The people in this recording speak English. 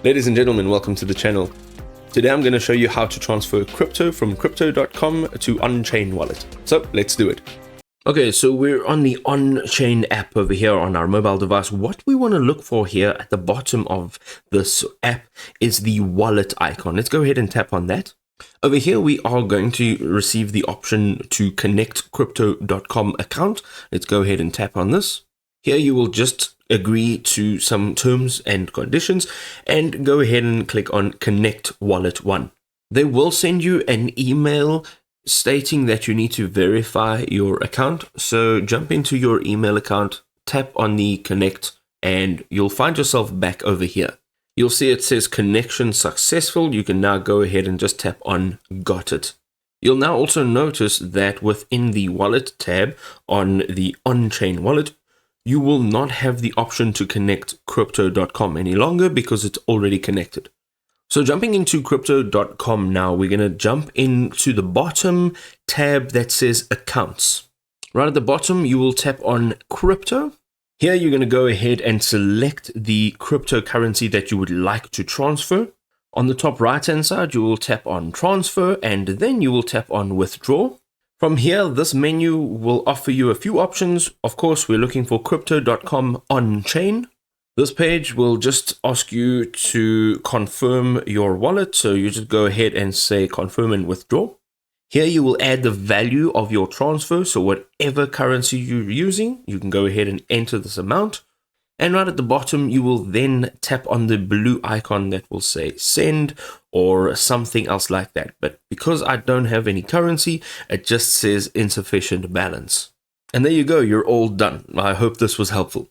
Ladies and gentlemen, welcome to the channel. Today I'm going to show you how to transfer crypto from crypto.com to Onchain wallet. So let's do it. Okay, so we're on the Onchain app over here on our mobile device. What we want to look for here at the bottom of this app is the wallet icon. Let's go ahead and tap on that. Over here, we are going to receive the option to connect crypto.com account. Let's go ahead and tap on this. Here you will just agree to some terms and conditions and go ahead and click on Connect Wallet 1. They will send you an email stating that you need to verify your account. So jump into your email account, tap on the Connect, and you'll find yourself back over here. You'll see it says connection successful. You can now go ahead and just tap on Got It. You'll now also notice that within the Wallet tab on the Onchain wallet, you will not have the option to connect crypto.com any longer because it's already connected. So jumping into crypto.com now, we're going to jump into the bottom tab that says Accounts. Right at the bottom, you will tap on Crypto. Here you're going to go ahead and select the cryptocurrency that you would like to transfer. On the top right hand side, you will tap on Transfer and then you will tap on Withdraw. From here, this menu will offer you a few options. Of course, we're looking for crypto.com on-chain. This page will just ask you to confirm your wallet. So you just go ahead and say confirm and withdraw. Here you will add the value of your transfer. So whatever currency you're using, you can go ahead and enter this amount. And right at the bottom, you will then tap on the blue icon that will say send or something else like that. But because I don't have any currency, it just says insufficient balance. And there you go, you're all done. I hope this was helpful.